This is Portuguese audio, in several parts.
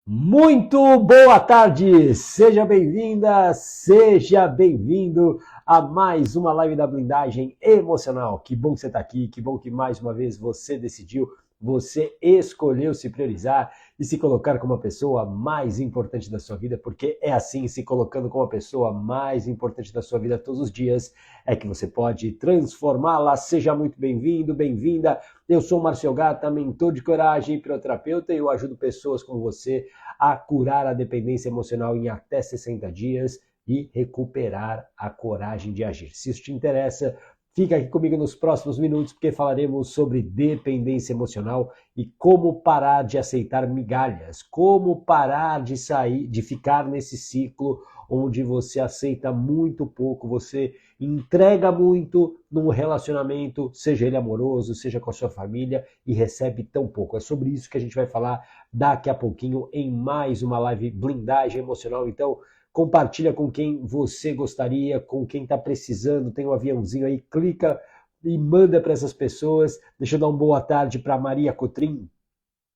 Muito boa tarde, seja bem-vinda, seja bem-vindo a mais uma live da blindagem emocional. Que bom que você está aqui, que bom que mais uma vez você decidiu, você escolheu se priorizar e se colocar como a pessoa mais importante da sua vida, porque é assim, se colocando como a pessoa mais importante da sua vida todos os dias, é que você pode transformá-la. Seja muito bem-vindo, bem-vinda. Eu sou o Márcio Gata, mentor de coragem, hipnoterapeuta, e eu ajudo pessoas como você a curar a dependência emocional em até 60 dias e recuperar a coragem de agir. Se isso te interessa, fica aqui comigo nos próximos minutos, porque falaremos sobre dependência emocional e como parar de aceitar migalhas, como parar de sair, de ficar nesse ciclo onde você aceita muito pouco, você entrega muito num relacionamento, seja ele amoroso, seja com a sua família, e recebe tão pouco. É sobre isso que a gente vai falar daqui a pouquinho em mais uma live blindagem emocional. Então, compartilha com quem você gostaria, com quem está precisando, tem um aviãozinho aí, clica e manda para essas pessoas. Deixa eu dar uma boa tarde para Maria Cotrim,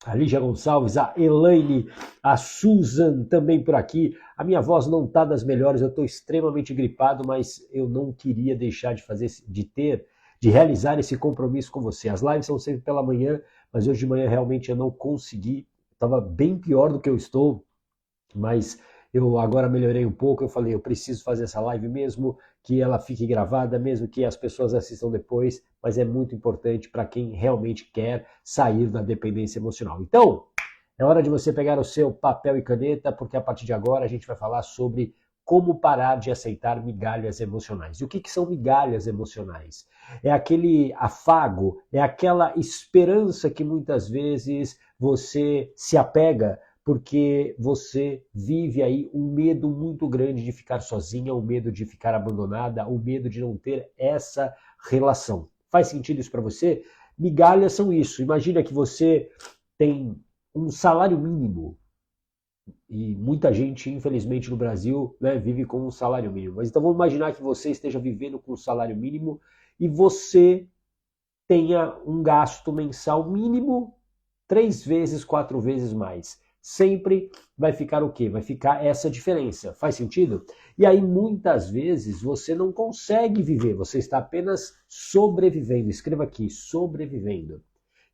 a Lígia Gonçalves, a Elaine, a Susan também por aqui. A minha voz não está das melhores, eu estou extremamente gripado, mas eu não queria deixar de realizar esse compromisso com você. As lives são sempre pela manhã, mas hoje de manhã realmente eu não consegui. Estava bem pior do que eu estou, mas eu agora melhorei um pouco. Eu falei, eu preciso fazer essa live mesmo que ela fique gravada, mesmo que as pessoas assistam depois, mas é muito importante para quem realmente quer sair da dependência emocional. Então, é hora de você pegar o seu papel e caneta, porque a partir de agora a gente vai falar sobre como parar de aceitar migalhas emocionais. E o que são migalhas emocionais? É aquele afago, é aquela esperança que muitas vezes você se apega porque você vive aí um medo muito grande de ficar sozinha, o medo de ficar abandonada, o medo de não ter essa relação. Faz sentido isso para você? Migalhas são isso. Imagina que você tem um salário mínimo, e muita gente, infelizmente, no Brasil, né, vive com um salário mínimo. Mas então vamos imaginar que você esteja vivendo com um salário mínimo e você tenha um gasto mensal mínimo 3 vezes, 4 vezes mais. Sempre vai ficar o quê? Vai ficar essa diferença. Faz sentido? E aí, muitas vezes, você não consegue viver, você está apenas sobrevivendo. Escreva aqui, sobrevivendo.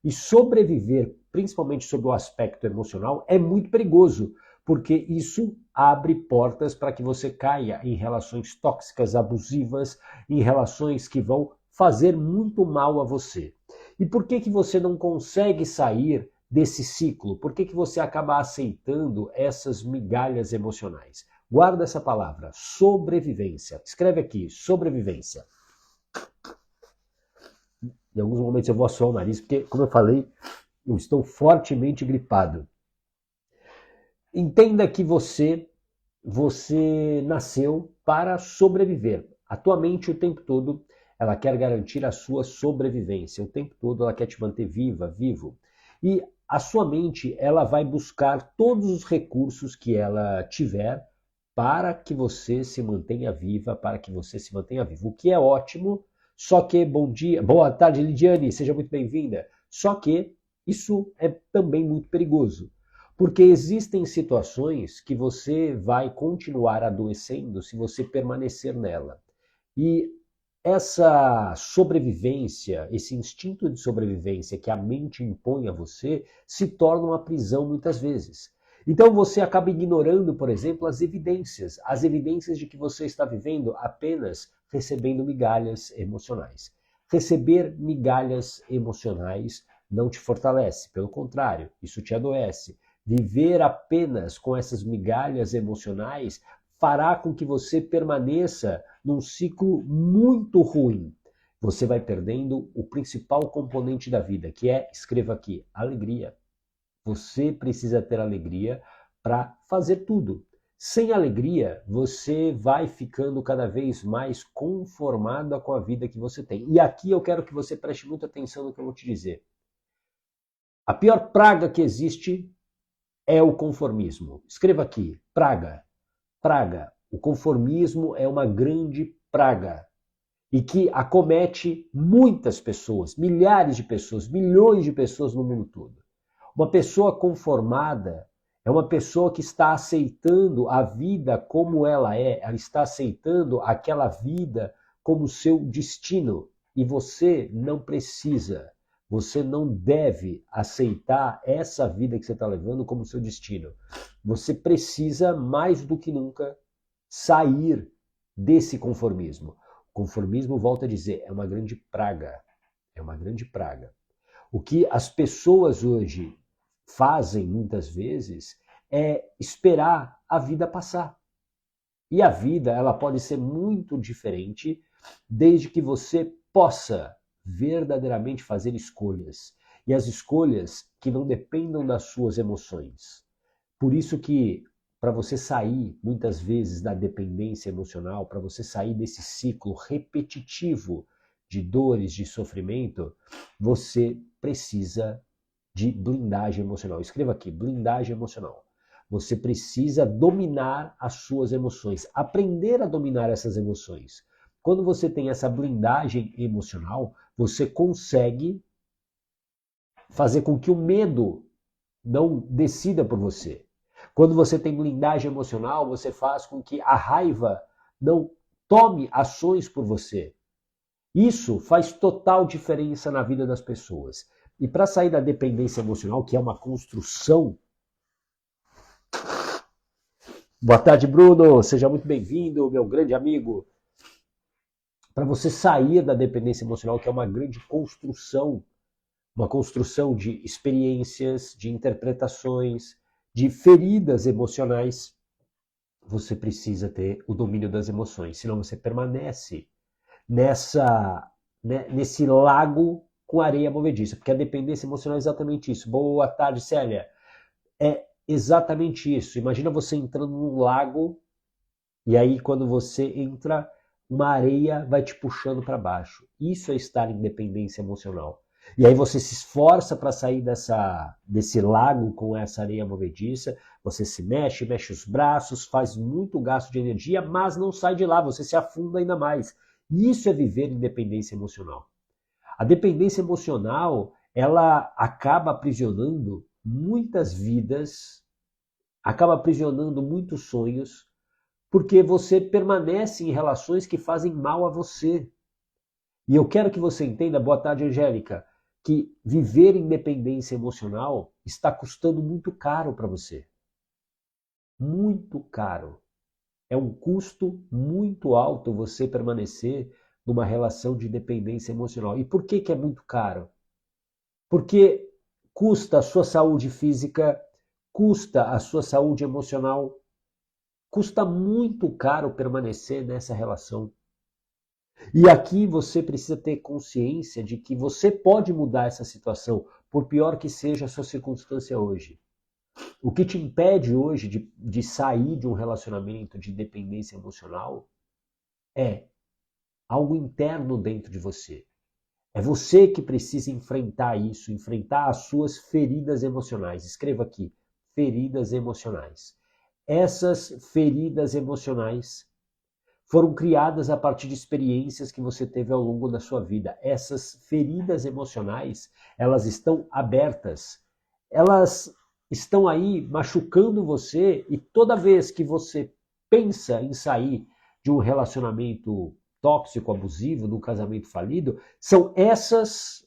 E sobreviver, principalmente sobre o aspecto emocional, é muito perigoso, porque isso abre portas para que você caia em relações tóxicas, abusivas, em relações que vão fazer muito mal a você. E por que você não consegue sair desse ciclo? Por que você acaba aceitando essas migalhas emocionais? Guarda essa palavra, sobrevivência. Escreve aqui, sobrevivência. Em alguns momentos eu vou assoar o nariz, porque, como eu falei, eu estou fortemente gripado. Entenda que você nasceu para sobreviver. A tua mente o tempo todo, ela quer garantir a sua sobrevivência. O tempo todo ela quer te manter viva, vivo. E a sua mente, ela vai buscar todos os recursos que ela tiver para que você se mantenha viva, para que você se mantenha vivo. O que é ótimo, só que bom dia, boa tarde, Lidiane, seja muito bem-vinda. Só que isso é também muito perigoso, porque existem situações que você vai continuar adoecendo se você permanecer nela. E essa sobrevivência, esse instinto de sobrevivência que a mente impõe a você, se torna uma prisão muitas vezes. Então você acaba ignorando, por exemplo, as evidências de que você está vivendo apenas recebendo migalhas emocionais. Receber migalhas emocionais não te fortalece, pelo contrário, isso te adoece. Viver apenas com essas migalhas emocionais fará com que você permaneça num ciclo muito ruim. Você vai perdendo o principal componente da vida, que é, escreva aqui, alegria. Você precisa ter alegria para fazer tudo. Sem alegria, você vai ficando cada vez mais conformada com a vida que você tem. E aqui eu quero que você preste muita atenção no que eu vou te dizer. A pior praga que existe é o conformismo. Escreva aqui, praga. Praga. O conformismo é uma grande praga e que acomete muitas pessoas, milhares de pessoas, milhões de pessoas no mundo todo. Uma pessoa conformada, É uma pessoa que está aceitando a vida como ela está aceitando aquela vida como seu destino. E você não precisa, você não deve aceitar essa vida que você está levando como seu destino. Você precisa, mais do que nunca, sair desse conformismo. O conformismo, volto a dizer, é uma grande praga. É uma grande praga. O que as pessoas hoje fazem muitas vezes é esperar a vida passar. E a vida, ela pode ser muito diferente desde que você possa verdadeiramente fazer escolhas. E as escolhas que não dependam das suas emoções. Por isso que para você sair muitas vezes da dependência emocional, para você sair desse ciclo repetitivo de dores, de sofrimento, você precisa de blindagem emocional. Escreva aqui, blindagem emocional. Você precisa dominar as suas emoções, aprender a dominar essas emoções. Quando você tem essa blindagem emocional, você consegue fazer com que o medo não decida por você. Quando você tem blindagem emocional, você faz com que a raiva não tome ações por você. Isso faz total diferença na vida das pessoas. E para sair da dependência emocional, que é uma construção. Boa tarde, Bruno. Seja muito bem-vindo, meu grande amigo. Para você sair da dependência emocional, que é uma grande construção, uma construção de experiências, de interpretações, de feridas emocionais, você precisa ter o domínio das emoções, senão você permanece nesse lago com areia movediça, porque a dependência emocional é exatamente isso. Boa tarde, Célia. É exatamente isso. Imagina você entrando num lago e aí quando você entra, uma areia vai te puxando para baixo. Isso é estar em dependência emocional. E aí você se esforça para sair desse lago com essa areia movediça, você se mexe, mexe os braços, faz muito gasto de energia, mas não sai de lá, você se afunda ainda mais. Isso é viver em dependência emocional. A dependência emocional, ela acaba aprisionando muitas vidas, acaba aprisionando muitos sonhos, porque você permanece em relações que fazem mal a você. E eu quero que você entenda, boa tarde, Angélica, que viver em dependência emocional está custando muito caro para você. Muito caro. É um custo muito alto você permanecer numa relação de dependência emocional. E por que é muito caro? Porque custa a sua saúde física, custa a sua saúde emocional, custa muito caro permanecer nessa relação. E aqui você precisa ter consciência de que você pode mudar essa situação, por pior que seja a sua circunstância hoje. O que te impede hoje de sair de um relacionamento de dependência emocional é algo interno dentro de você. É você que precisa enfrentar isso, enfrentar as suas feridas emocionais. Escreva aqui, feridas emocionais. Essas feridas emocionais foram criadas a partir de experiências que você teve ao longo da sua vida. Essas feridas emocionais, elas estão abertas. Elas estão aí machucando você e toda vez que você pensa em sair de um relacionamento tóxico, abusivo, de um casamento falido, são essas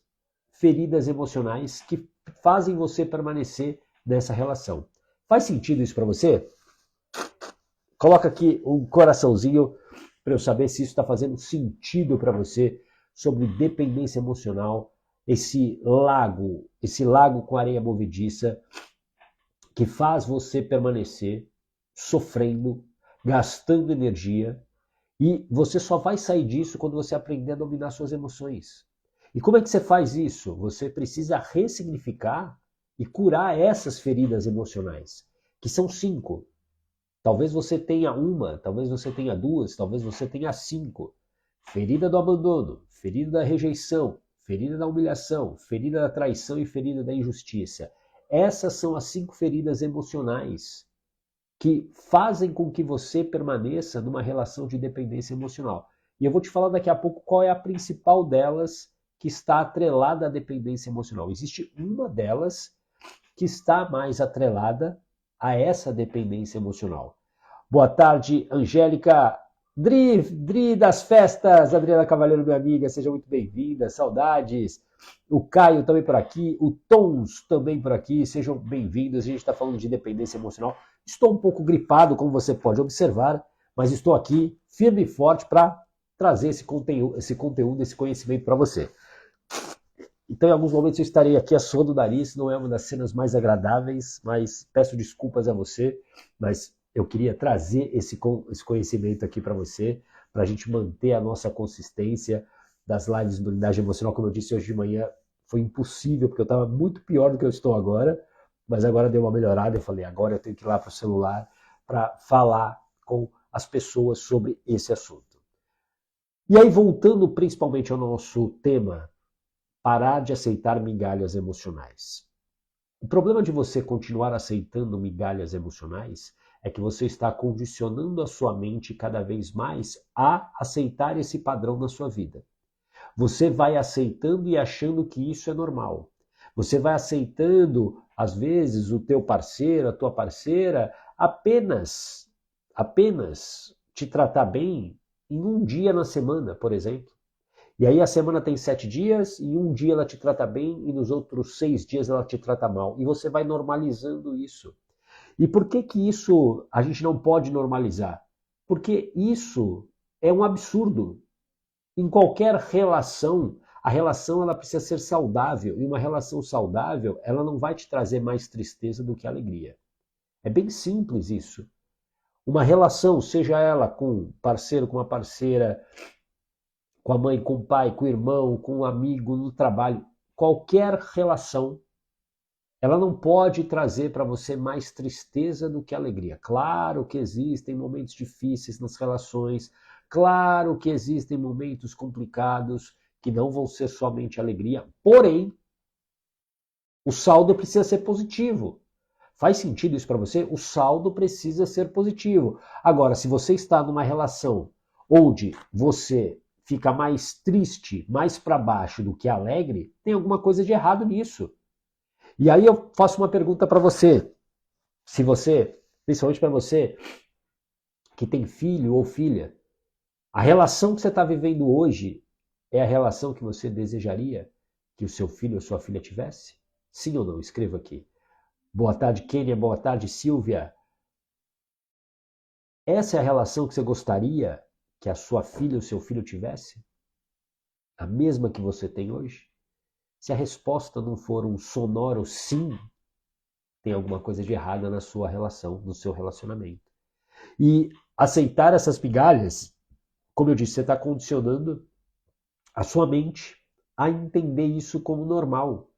feridas emocionais que fazem você permanecer nessa relação. Faz sentido isso para você? Coloca aqui um coraçãozinho para eu saber se isso está fazendo sentido para você sobre dependência emocional, esse lago com areia movediça que faz você permanecer sofrendo, gastando energia, e você só vai sair disso quando você aprender a dominar suas emoções. E como é que você faz isso? Você precisa ressignificar e curar essas feridas emocionais, que são 5. Talvez você tenha uma, talvez você tenha 2, talvez você tenha 5. Ferida do abandono, ferida da rejeição, ferida da humilhação, ferida da traição e ferida da injustiça. Essas são as 5 feridas emocionais que fazem com que você permaneça numa relação de dependência emocional. E eu vou te falar daqui a pouco qual é a principal delas que está atrelada à dependência emocional. Existe uma delas que está mais atrelada a essa dependência emocional. Boa tarde, Angélica. Dri das festas, Adriana Cavalheiro, minha amiga, seja muito bem-vinda, saudades. O Caio também por aqui, o Tons também por aqui, sejam bem-vindos. A gente está falando de dependência emocional. Estou um pouco gripado, como você pode observar, mas estou aqui firme e forte para trazer esse conteúdo, esse conhecimento para você. Então, em alguns momentos eu estarei aqui a suor do nariz, não é uma das cenas mais agradáveis, mas peço desculpas a você, mas eu queria trazer esse conhecimento aqui para você, para a gente manter a nossa consistência das lives do Blindagem Emocional. Como eu disse hoje de manhã, foi impossível, porque eu estava muito pior do que eu estou agora, mas agora deu uma melhorada. Eu falei, agora eu tenho que ir lá para o celular para falar com as pessoas sobre esse assunto. E aí, voltando principalmente ao nosso tema, parar de aceitar migalhas emocionais. O problema de você continuar aceitando migalhas emocionais é que você está condicionando a sua mente cada vez mais a aceitar esse padrão na sua vida. Você vai aceitando e achando que isso é normal. Você vai aceitando, às vezes, o teu parceiro, a tua parceira, apenas te tratar bem em um dia na semana, por exemplo. E aí a semana tem 7 dias e um dia ela te trata bem e nos outros 6 dias ela te trata mal. E você vai normalizando isso. E por que isso a gente não pode normalizar? Porque isso é um absurdo. Em qualquer relação, a relação ela precisa ser saudável. E uma relação saudável, ela não vai te trazer mais tristeza do que alegria. É bem simples isso. Uma relação, seja ela com um parceiro, com uma parceira, com a mãe, com o pai, com o irmão, com um amigo, no trabalho, qualquer relação, ela não pode trazer para você mais tristeza do que alegria. Claro que existem momentos difíceis nas relações, claro que existem momentos complicados que não vão ser somente alegria, porém, o saldo precisa ser positivo. Faz sentido isso para você? O saldo precisa ser positivo. Agora, se você está numa relação onde você fica mais triste, mais para baixo do que alegre, tem alguma coisa de errado nisso. E aí eu faço uma pergunta para você. Se você, principalmente para você que tem filho ou filha, a relação que você está vivendo hoje é a relação que você desejaria que o seu filho ou sua filha tivesse? Sim ou não? Escreva aqui. Boa tarde, Kênia. Boa tarde, Silvia. Essa é a relação que você gostaria que a sua filha ou seu filho tivesse? A mesma que você tem hoje? Se a resposta não for um sonoro sim, tem alguma coisa de errada na sua relação, no seu relacionamento. E aceitar essas migalhas, como eu disse, você está condicionando a sua mente a entender isso como normal.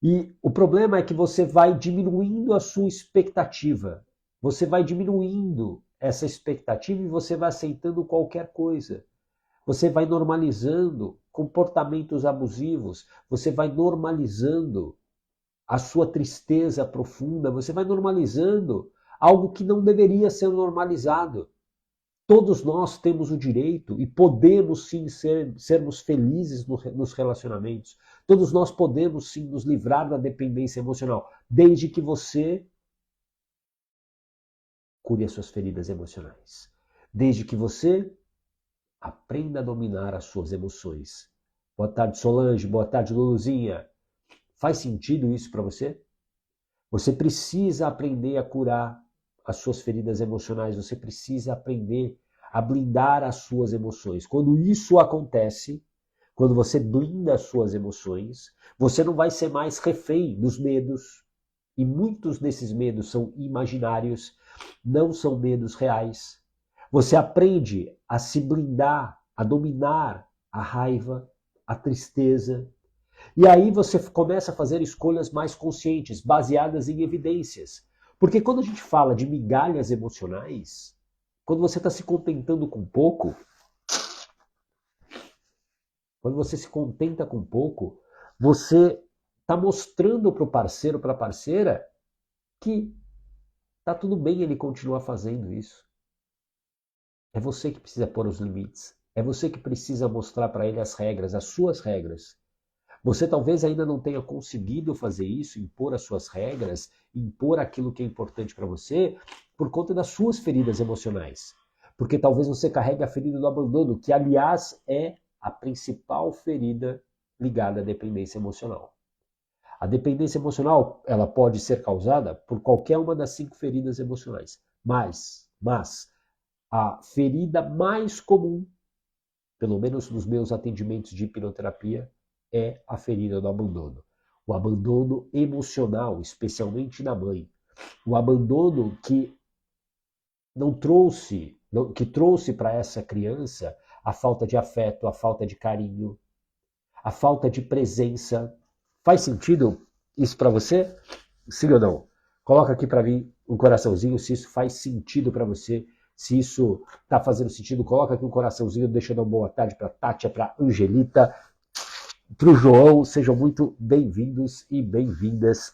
E o problema é que você vai diminuindo a sua expectativa. Você vai diminuindo essa expectativa e você vai aceitando qualquer coisa. Você vai normalizando comportamentos abusivos, você vai normalizando a sua tristeza profunda, você vai normalizando algo que não deveria ser normalizado. Todos nós temos o direito e podemos sim sermos felizes nos relacionamentos. Todos nós podemos sim nos livrar da dependência emocional, desde que você cure as suas feridas emocionais. Desde que você aprenda a dominar as suas emoções. Boa tarde, Solange. Boa tarde, Luluzinha. Faz sentido isso para você? Você precisa aprender a curar as suas feridas emocionais. Você precisa aprender a blindar as suas emoções. Quando isso acontece, quando você blinda as suas emoções, você não vai ser mais refém dos medos. E muitos desses medos são imaginários, não são medos reais. Você aprende a se blindar, a dominar a raiva, a tristeza. E aí você começa a fazer escolhas mais conscientes, baseadas em evidências. Porque quando a gente fala de migalhas emocionais, quando você está se contentando com pouco, quando você se contenta com pouco, você está mostrando para o parceiro, para a parceira, que está tudo bem ele continuar fazendo isso. É você que precisa pôr os limites. É você que precisa mostrar para ele as regras, as suas regras. Você talvez ainda não tenha conseguido fazer isso, impor as suas regras, impor aquilo que é importante para você, por conta das suas feridas emocionais. Porque talvez você carregue a ferida do abandono, que aliás é a principal ferida ligada à dependência emocional. A dependência emocional, ela pode ser causada por qualquer uma das 5 feridas emocionais. Mas a ferida mais comum, pelo menos nos meus atendimentos de hipnoterapia, é a ferida do abandono. O abandono emocional, especialmente da mãe. O abandono que trouxe para essa criança a falta de afeto, a falta de carinho, a falta de presença. Faz sentido isso para você? Sim ou não? Coloca aqui para mim um coraçãozinho se isso faz sentido para você. Se isso está fazendo sentido, coloca aqui um coraçãozinho, deixa eu dar uma boa tarde para a Tátia, para a Angelita, para o João. Sejam muito bem-vindos e bem-vindas.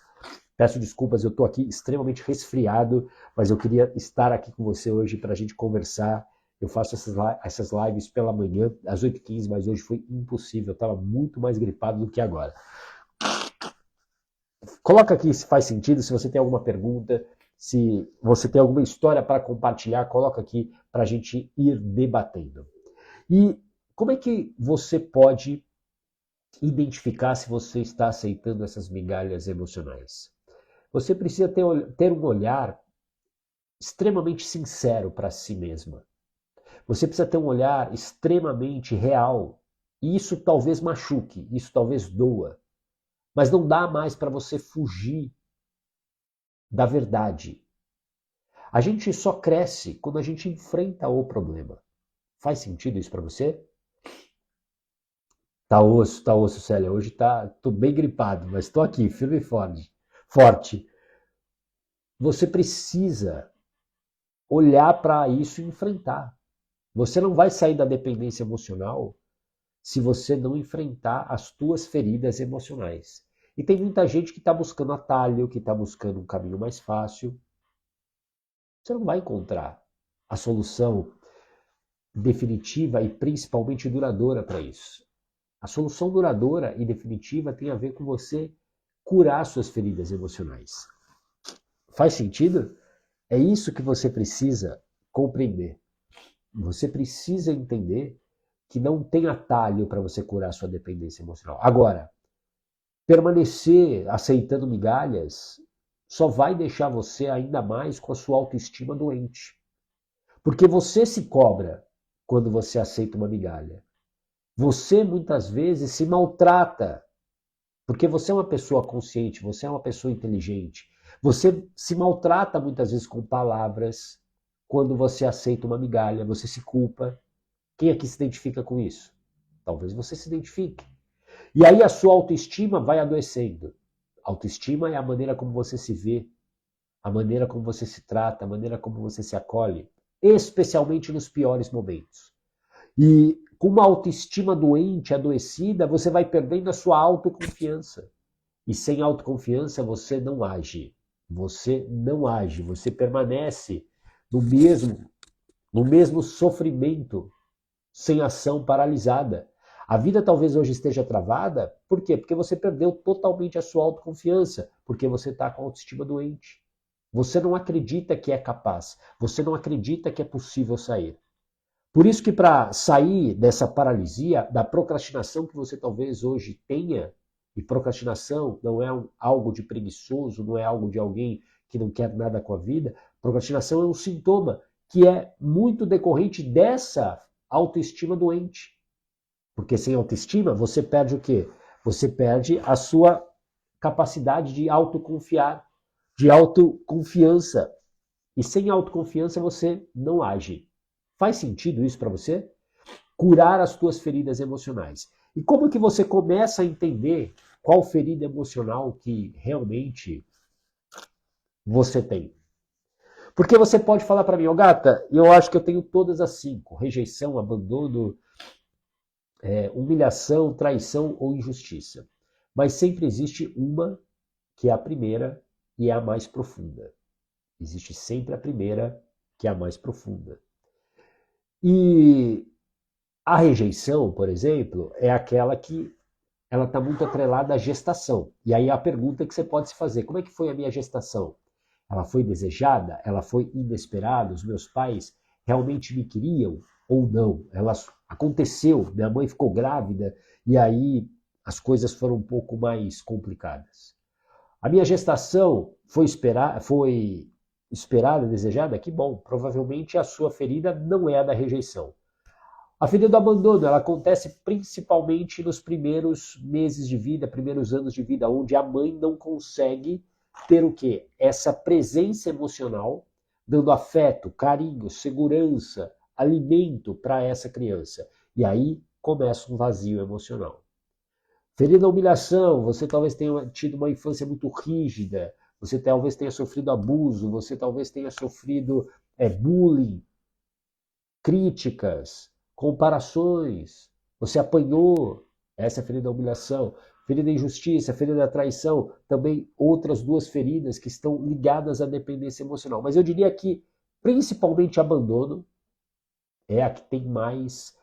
Peço desculpas, eu estou aqui extremamente resfriado, mas eu queria estar aqui com você hoje para a gente conversar. Eu faço essas lives pela manhã, às 8h15, mas hoje foi impossível. Eu estava muito mais gripado do que agora. Coloca aqui se faz sentido, se você tem alguma pergunta, se você tem alguma história para compartilhar, coloca aqui para a gente ir debatendo. E como é que você pode identificar se você está aceitando essas migalhas emocionais? Você precisa ter um olhar extremamente sincero para si mesma. Você precisa ter um olhar extremamente real. E isso talvez machuque, isso talvez doa. Mas não dá mais para você fugir da verdade. A gente só cresce quando a gente enfrenta o problema. Faz sentido isso para você? Tá osso, Célia. Hoje tô bem gripado, mas tô aqui, firme e forte. Você precisa olhar para isso e enfrentar. Você não vai sair da dependência emocional se você não enfrentar as tuas feridas emocionais. E tem muita gente que está buscando atalho, que está buscando um caminho mais fácil. Você não vai encontrar a solução definitiva e principalmente duradoura para isso. A solução duradoura e definitiva tem a ver com você curar suas feridas emocionais. Faz sentido? É isso que você precisa compreender. Você precisa entender que não tem atalho para você curar sua dependência emocional. Agora, permanecer aceitando migalhas só vai deixar você ainda mais com a sua autoestima doente. Porque você se cobra quando você aceita uma migalha. Você muitas vezes se maltrata, porque você é uma pessoa consciente, você é uma pessoa inteligente. Você se maltrata muitas vezes com palavras quando você aceita uma migalha, você se culpa. Quem aqui se identifica com isso? Talvez você se identifique. E aí a sua autoestima vai adoecendo. Autoestima é a maneira como você se vê, a maneira como você se trata, a maneira como você se acolhe, especialmente nos piores momentos. E com uma autoestima doente, adoecida, você vai perdendo a sua autoconfiança. E sem autoconfiança você não age. Você não age, você permanece no mesmo sofrimento, sem ação, paralisada. A vida talvez hoje esteja travada, por quê? Porque você perdeu totalmente a sua autoconfiança, porque você está com a autoestima doente. Você não acredita que é capaz, você não acredita que é possível sair. Por isso que para sair dessa paralisia, da procrastinação que você talvez hoje tenha, e procrastinação não é algo de preguiçoso, não é algo de alguém que não quer nada com a vida, procrastinação é um sintoma que é muito decorrente dessa autoestima doente. Porque sem autoestima você perde o quê? Você perde a sua capacidade de autoconfiar, de autoconfiança. E sem autoconfiança você não age. Faz sentido isso para você? Curar as tuas feridas emocionais. E como que você começa a entender qual ferida emocional que realmente você tem? Porque você pode falar para mim, Gata, eu acho que eu tenho todas as 5. Rejeição, abandono, humilhação, traição ou injustiça. Mas sempre existe uma que é a primeira e é a mais profunda. Existe sempre a primeira que é a mais profunda. E a rejeição, por exemplo, é aquela que ela está muito atrelada à gestação. E aí a pergunta que você pode se fazer, como é que foi a minha gestação? Ela foi desejada? Ela foi inesperada? Os meus pais realmente me queriam ou não? Ela aconteceu, minha mãe ficou grávida e aí as coisas foram um pouco mais complicadas. A minha gestação foi esperada, desejada? Que bom, provavelmente a sua ferida não é a da rejeição. A ferida do abandono, ela acontece principalmente nos primeiros meses de vida, primeiros anos de vida, onde a mãe não consegue ter o quê? Essa presença emocional, dando afeto, carinho, segurança, alimento para essa criança. E aí começa um vazio emocional. Ferida da humilhação, você talvez tenha tido uma infância muito rígida, você talvez tenha sofrido abuso, você talvez tenha sofrido bullying, críticas, comparações, você apanhou, essa é a ferida da humilhação. Ferida da injustiça, ferida da traição, também outras duas feridas que estão ligadas à dependência emocional. Mas eu diria que, principalmente abandono, é a que tem mais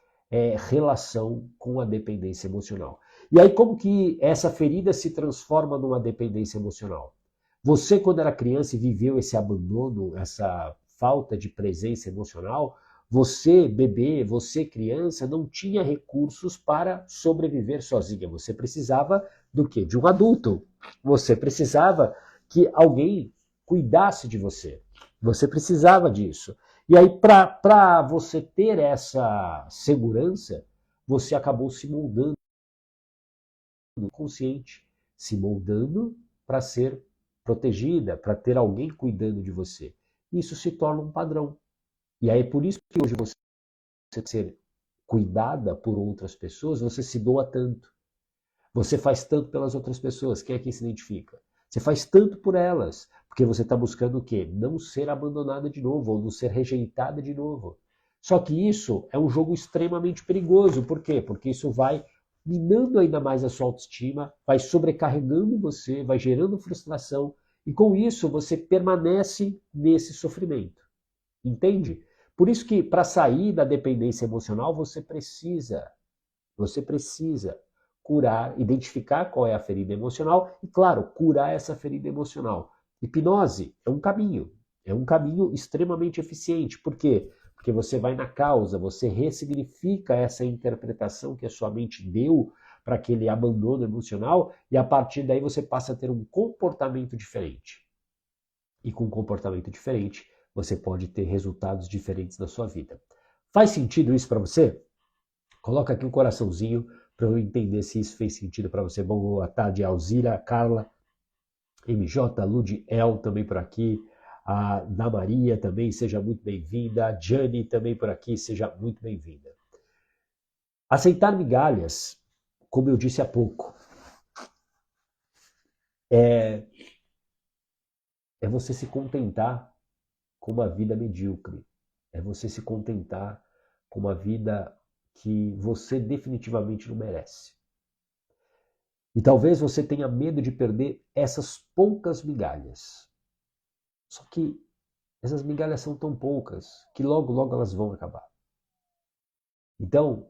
relação com a dependência emocional. E aí como que essa ferida se transforma numa dependência emocional? Você, quando era criança e viveu esse abandono, essa falta de presença emocional, você, bebê, você, criança, não tinha recursos para sobreviver sozinha. Você precisava do quê? De um adulto. Você precisava que alguém cuidasse de você. Você precisava disso. E aí, para você ter essa segurança, você acabou se moldando, consciente, se moldando para ser protegida, para ter alguém cuidando de você. Isso se torna um padrão. E aí, por isso que hoje você ser cuidada por outras pessoas, você se doa tanto. Você faz tanto pelas outras pessoas. Quem é que se identifica? Você faz tanto por elas, porque você está buscando o quê? Não ser abandonada de novo, ou não ser rejeitada de novo. Só que isso é um jogo extremamente perigoso. Por quê? Porque isso vai minando ainda mais a sua autoestima, vai sobrecarregando você, vai gerando frustração, e com isso você permanece nesse sofrimento. Entende? Por isso que para sair da dependência emocional você precisa curar, identificar qual é a ferida emocional e, claro, curar essa ferida emocional. Hipnose é um caminho extremamente eficiente. Por quê? Porque você vai na causa, você ressignifica essa interpretação que a sua mente deu para aquele abandono emocional e a partir daí você passa a ter um comportamento diferente. E com um comportamento diferente, você pode ter resultados diferentes na sua vida. Faz sentido isso para você? Coloca aqui um coraçãozinho para eu entender se isso fez sentido para você. Boa tarde, Alzira, Carla, MJ, Ludiel também por aqui. A Da Maria também, seja muito bem-vinda. A Jane também por aqui, seja muito bem-vinda. Aceitar migalhas, como eu disse há pouco, é você se contentar com uma vida medíocre. É você se contentar com uma vida que você definitivamente não merece. E talvez você tenha medo de perder essas poucas migalhas. Só que essas migalhas são tão poucas que logo, logo elas vão acabar. Então,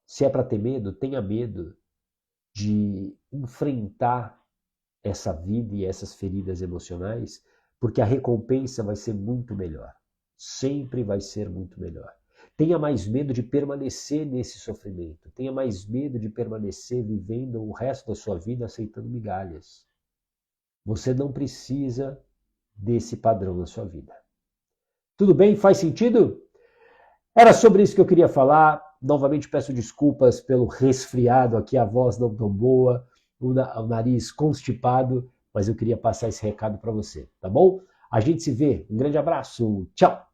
se é para ter medo, tenha medo de enfrentar essa vida e essas feridas emocionais, porque a recompensa vai ser muito melhor. Sempre vai ser muito melhor. Tenha mais medo de permanecer nesse sofrimento. Tenha mais medo de permanecer vivendo o resto da sua vida aceitando migalhas. Você não precisa desse padrão na sua vida. Tudo bem? Faz sentido? Era sobre isso que eu queria falar. Novamente peço desculpas pelo resfriado aqui, a voz não tão boa, o nariz constipado, mas eu queria passar esse recado para você, tá bom? A gente se vê. Um grande abraço. Tchau!